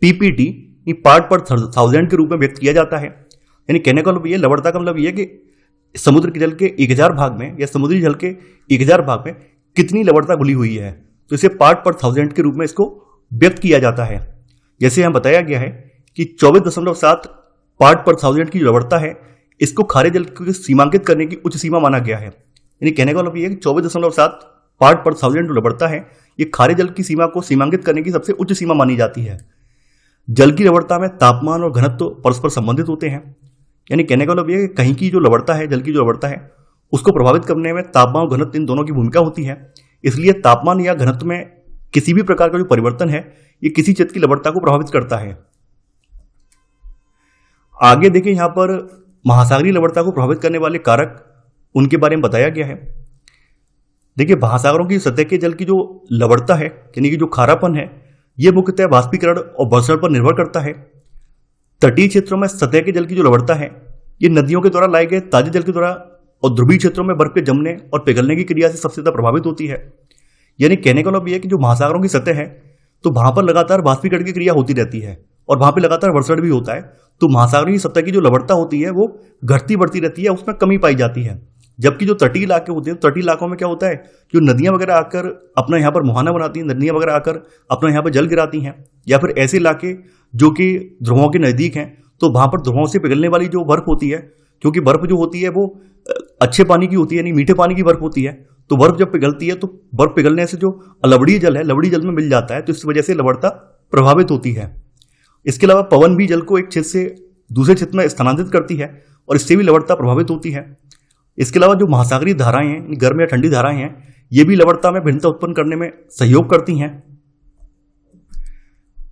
पीपीटी पार्ट पर 1000 के रूप में व्यक्त किया जाता है। यानी कहने का मतलब ये लवणता का मतलब ये है कि समुद्र के जल के 1000 भाग में या समुद्री जल के 1000 भाग में कितनी लवणता घुली हुई है तो इसे पार्ट पर 1000 के रूप में इसको व्यक्त किया जाता है। जैसे यहाँ बताया गया है कि 24.7 पार्ट पर 1000 की जो लवणता है इसको खारे जल को सीमांकित करने की उच्च सीमा माना गया है। यानी कहने का मतलब ये है कि 24.7 पार्ट पर 1000 जो लवणता है ये खारे जल की सीमा को सीमांकित करने की सबसे उच्च सीमा मानी जाती है। जल की लवणता में तापमान और घनत्व परस्पर संबंधित होते हैं। यानी कहने का मतलब ये है कि कहीं की जो लवणता है, जल की जो लवणता है उसको प्रभावित करने में तापमान और घनत्व इन दोनों की भूमिका होती है। इसलिए तापमान या घनत्व में किसी भी प्रकार का जो परिवर्तन है ये किसी क्षेत्र की लवणता को प्रभावित करता है। आगे देखिए यहाँ पर महासागरीय लवणता को प्रभावित करने वाले कारक उनके बारे में बताया गया है। देखिए महासागरों की सतह के जल की जो लवणता है यानी कि जो खारापन है ये मुख्यतः वाष्पीकरण और वर्षण पर निर्भर करता है। तटीय क्षेत्रों में सतह के जल की जो लवणता है ये नदियों के द्वारा लाए गए ताजे जल के द्वारा और ध्रुवीय क्षेत्रों में बर्फ के जमने और पिघलने की क्रिया से सबसे ज्यादा प्रभावित होती है। यानी कहने का मतलब यह है कि जो महासागरों की सतह है तो वहां पर लगातार वाष्पीकरण की क्रिया होती रहती है और वहां पर लगातार वर्षण भी होता है। तो महासागरों की सतह की जो लवणता होती है वो घटती बढ़ती रहती है, उसमें कमी पाई जाती है। जबकि जो तटीय इलाके होते हैं तटीय इलाकों में क्या होता है जो नदियां वगैरह आकर अपना यहाँ पर मुहाना बनाती हैं, नदियां वगैरह आकर अपना यहाँ पर जल गिराती हैं, या फिर ऐसे इलाके जो कि ध्रुवों के नजदीक हैं तो वहां पर ध्रुवों से पिघलने वाली जो बर्फ होती है, क्योंकि बर्फ जो होती है वो अच्छे पानी की होती है यानी मीठे पानी की बर्फ होती है, तो बर्फ जब पिघलती है तो बर्फ पिघलने से जो लवणीय जल है लवणीय जल में मिल जाता है, तो इस वजह से लवणता प्रभावित होती है। इसके अलावा पवन भी जल को एक क्षेत्र से दूसरे क्षेत्र में स्थानांतरित करती है और इससे भी लवणता प्रभावित होती है। इसके अलावा जो महासागरीय धाराएं हैं, गर्म या ठंडी धाराएं हैं, ये भी लवणता में भिन्नता उत्पन्न करने में सहयोग करती हैं।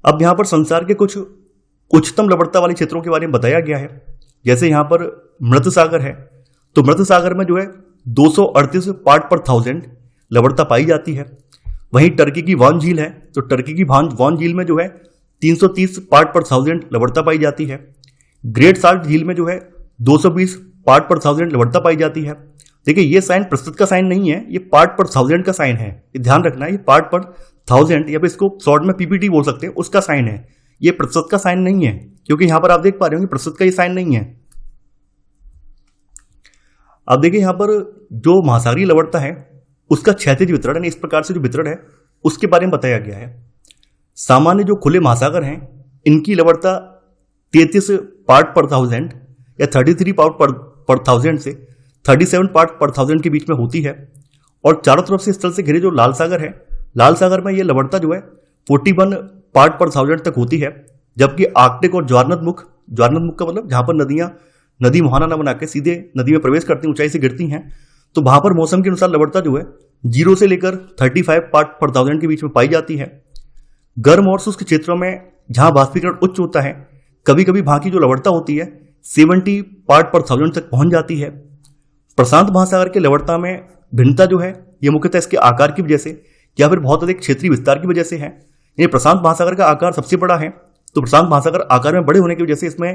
अब यहाँ पर संसार के कुछ उच्चतम लवणता वाले क्षेत्रों के बारे में बताया गया है। जैसे यहाँ पर मृत सागर है तो मृत सागर में जो है 238 पार्ट पर 1000 लवणता पाई जाती है। वहीं टर्की की वॉन झील है तो टर्की की वॉन झील में जो है 330 पार्ट पर 1000 लवणता पाई जाती है। ग्रेट साल्ट झील में जो है 220 पार्ट पर 1000 लवणता पाई जाती है। देखिए ये साइन प्रतिशत का साइन नहीं है, ये पार्ट पर 1000 का साइन है, ये ध्यान रखना है। ये पार्ट पर 1000 या फिर इसको शॉर्ट में पीपीटी बोल सकते हैं, उसका साइन है, ये प्रतिशत का साइन नहीं है, क्योंकि यहां पर आप देख पा रहे हो कि प्रतिशत का ये साइन नहीं है। अब देखिए यहां पर जो महासागरीय लवणता है उसका क्षैतिज वितरण इस प्रकार से जो वितरण है उसके बारे में बताया गया है। सामान्य जो खुले महासागर हैं इनकी लवणता 33 पार्ट पर 1000 या 33 पार्ट पर 1000 से 37 पार्ट पर 1000 के बीच में होती है। और चारों तरफ से स्थल से घिरे जो लाल सागर है, लाल सागर में यह लवणता जो है 41 पार्ट पर 1000 तक होती है। जबकि आर्कटिक और ज्वारनद मुख का मतलब जहां पर नदी मुहाना न बना के सीधे नदी में प्रवेश करती, ऊंचाई से गिरती हैं, तो वहां पर मौसम के अनुसार लवणता जो है 0 से लेकर 35 पार्ट पर 1000 के बीच में पाई जाती है। गर्म और शुष्क क्षेत्रों में जहां वाष्पीकरण उच्च होता है कभी कभी वहां की जो लवणता होती है 70 पार्ट पर 1000 तक पहुंच जाती है। प्रशांत महासागर के लवणता में भिन्नता जो है यह मुख्यतः इसके आकार की वजह से या फिर बहुत अधिक क्षेत्रीय विस्तार की वजह से है। ये प्रशांत महासागर का आकार सबसे बड़ा है, तो प्रशांत महासागर आकार में बड़े होने की वजह से इसमें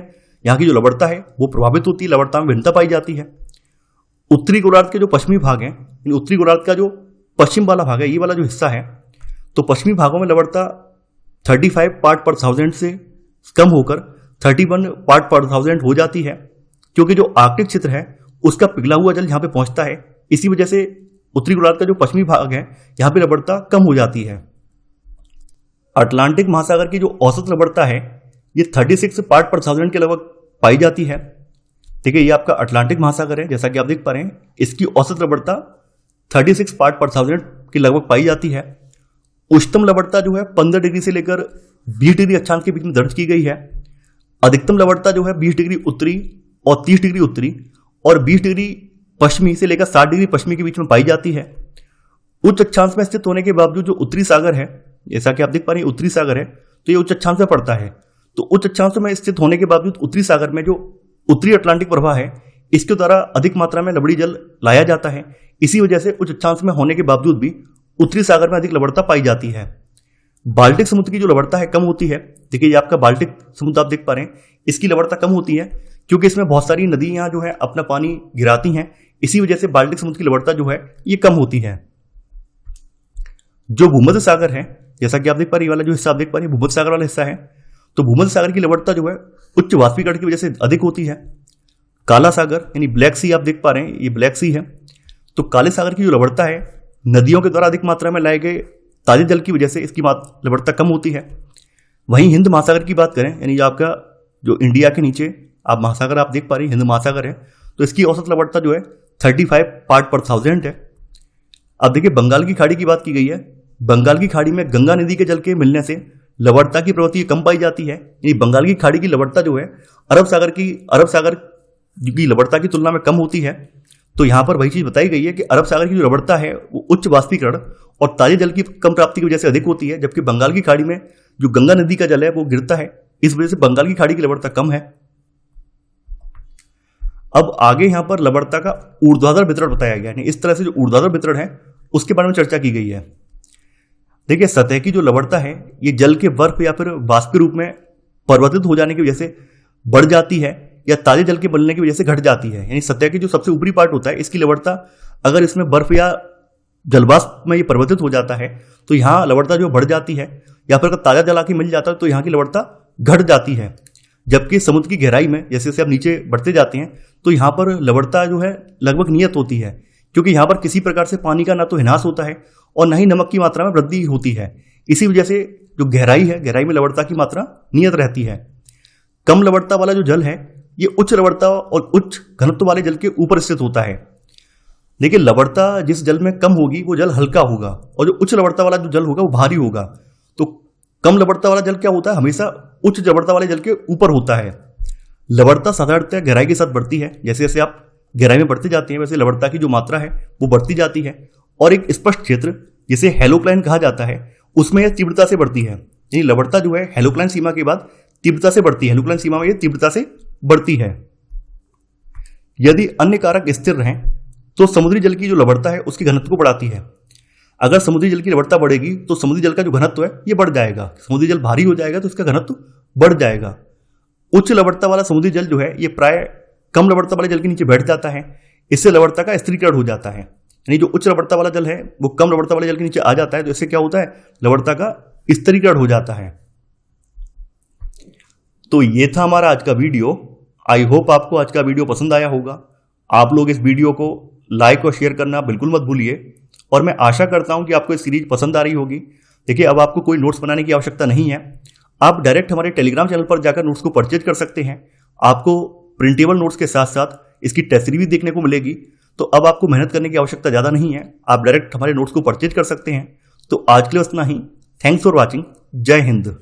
यहाँ की जो लवणता है वो प्रभावित होती है, लवणता में भिन्नता पाई जाती है। उत्तरी गोलार्ध के जो पश्चिमी भाग हैं, उत्तरी गोलार्ध का जो पश्चिम वाला भाग है, ये वाला जो हिस्सा है, तो पश्चिमी भागों में लवणता 35 पार्ट पर थाउजेंड से कम होकर 31 पार्ट पर थाउजेंड हो जाती है, क्योंकि जो आर्कटिक क्षेत्र है उसका पिघला हुआ जल यहां पे पहुंचता है। इसी वजह से उत्तरी गोलार्ध का जो पश्चिमी भाग है यहां पे लवणता कम हो जाती है। अटलांटिक महासागर की जो औसत लवणता है ये 36 पार्ट पर थाउजेंड के लगभग पाई जाती है। ठीक है, ये आपका अटलांटिक महासागर है, जैसा कि आप देख पा रहे हैं इसकी औसत लवणता 36 पार्ट पर थाउजेंड की लगभग पाई जाती है। उच्चतम लवणता जो है 15 डिग्री से लेकर 20 डिग्री अक्षांश के बीच में दर्ज की गई है। अधिकतम लवणता जो है 20 डिग्री उत्तरी और 30 डिग्री उत्तरी और 20 डिग्री पश्चिमी से लेकर 60 डिग्री पश्चिमी के बीच में पाई जाती है। उच्च अक्षांश में स्थित होने के बावजूद जो उत्तरी सागर है, जैसा कि आप देख पा रहे हैं उत्तरी सागर है, तो ये उच्च अक्षांश में पड़ता है। तो उच्च अक्षांश में स्थित होने के बावजूद उत्तरी सागर में जो उत्तरी अटलांटिक प्रवाह है इसके द्वारा अधिक मात्रा में लवणीय जल लाया जाता है। इसी वजह से उच्च अक्षांश में होने के बावजूद भी उत्तरी सागर में अधिक लवणता पाई जाती है। बाल्टिक समुद्र की जो लवणता है कम होती है। देखिए ये आपका बाल्टिक समुद्र आप देख पा रहे हैं, इसकी लवणता कम होती है क्योंकि इसमें बहुत सारी नदियां जो है अपना पानी गिराती हैं। इसी वजह से बाल्टिक समुद्र की लवणता जो है ये कम होती है। जो भूमध्य सागर है, जैसा कि आप देख पा रहे, ये वाला जो हिस्सा आप देख पा रहे हैं भूमध्य सागर वाला हिस्सा है, तो भूमध्य सागर की लवणता जो है उच्च वाष्पीकरण की वजह से अधिक होती है। काला सागर यानी ब्लैक सी आप देख पा रहे हैं, ये ब्लैक सी है। तो काले सागर की जो लवणता है नदियों के द्वारा अधिक मात्रा में लाए गए ताजे जल की वजह से इसकी लवणता कम होती है। वहीं हिंद महासागर की बात करें, यानी आपका जो इंडिया के नीचे आप महासागर आप देख पा रहे हैं हिंद महासागर है, तो इसकी औसत लवणता जो है 35 पार्ट पर थाउजेंड है। अब देखिए बंगाल की खाड़ी की बात की गई है। बंगाल की खाड़ी में गंगा नदी के जल के मिलने से लवणता की प्रवृत्ति कम पाई जाती है। यानी बंगाल की खाड़ी की लवणता जो है अरब सागर की लवणता की तुलना में कम होती है। तो यहां पर वही चीज बताई गई है कि अरब सागर की जो लवणता है वो उच्च वाष्पीकरण और ताजे जल की कम प्राप्ति की वजह से अधिक होती है, जबकि बंगाल की खाड़ी में जो गंगा नदी का जल है वो गिरता है, इस वजह से बंगाल की खाड़ी की लवणता कम है। अब आगे यहां पर लवणता का ऊर्ध्वाधर वितरण बताया गया है। इस तरह से जो ऊर्ध्वाधर वितरण है उसके बारे में चर्चा की गई है। देखिए सतह की जो लवणता है ये जल के बर्फ या फिर वाष्प के रूप में परिवर्तित हो जाने की वजह से बढ़ जाती है या ताजे जल के बनने की वजह से घट जाती है। यानी सतह की जो सबसे ऊपरी पार्ट होता है इसकी लवणता अगर इसमें बर्फ या जलवाष्प में ये परिवर्तित हो जाता है तो यहाँ लवणता जो बढ़ जाती है, या फिर अगर ताजा जल आके मिल जाता है तो यहाँ की लवणता घट जाती है। जबकि समुद्र की गहराई में जैसे जैसे आप नीचे बढ़ते जाते हैं तो यहाँ पर लवणता जो है लगभग नियत होती है, क्योंकि यहाँ पर किसी प्रकार से पानी का ना तो ह्रास होता है और न ही नमक की मात्रा में वृद्धि होती है। इसी वजह से जो गहराई है, गहराई में लवणता की मात्रा नियत रहती है। कम लवणता वाला जो जल है ये उच्च लवणता और उच्च घनत्व वाले जल के ऊपर स्थित होता है। देखिए लवणता जिस जल में कम होगी वो जल हल्का होगा और जो उच्च लवणता वाला जो जल होगा वो भारी होगा। तो कम लवणता वाला जल क्या होता है, हमेशा उच्च लवणता वाले जल के ऊपर होता है। लवणता साधारणतः गहराई के साथ बढ़ती है। जैसे जैसे आप गहराई में बढ़ते जाते हैं वैसे लवणता की जो मात्रा है वो बढ़ती जाती है और एक स्पष्ट क्षेत्र जिसे हेलोक्लाइन कहा जाता है उसमें यह तीव्रता से बढ़ती है। यानी लवणता जो है हेलोक्लाइन सीमा के बाद तीव्रता से बढ़ती है। हेलोक्लाइन सीमा में यह तीव्रता से बढ़ती है। यदि अन्य कारक स्थिर रहें तो समुद्री जल की जो लवणता है उसकी घनत्व को बढ़ाती है। अगर समुद्री जल की लवणता बढ़ेगी तो समुद्री जल का जो घनत्व है ये बढ़ जाएगा। समुद्री जल भारी हो जाएगा तो इसका घनत्व बढ़ जाएगा। उच्च लवणता वाला समुद्री जल जो है ये प्राय कम लवणता वाले जल के नीचे बैठ जाता है। इससे लवणता का स्थिरीकरण हो जाता है। यानी जो उच्च लवणता वाला जल है वो कम लवणता वाले जल के नीचे आ जाता है, तो इससे क्या होता है, लवणता का स्थिरीकरण हो जाता है। तो ये था हमारा आज का वीडियो। आई होप आपको आज का वीडियो पसंद आया होगा। आप लोग इस वीडियो को लाइक और शेयर करना बिल्कुल मत भूलिए और मैं आशा करता हूं कि आपको ये सीरीज पसंद आ रही होगी। देखिए अब आपको कोई नोट्स बनाने की आवश्यकता नहीं है। आप डायरेक्ट हमारे टेलीग्राम चैनल पर जाकर नोट्स को परचेज कर सकते हैं। आपको प्रिंटेबल नोट्स के साथ साथ इसकी टेस्ट सीरीज भी देखने को मिलेगी। तो अब आपको मेहनत करने की आवश्यकता ज़्यादा नहीं है, आप डायरेक्ट हमारे नोट्स को परचेज कर सकते हैं। तो आज के लिए इतना ही। Thanks for watching. जय हिंद।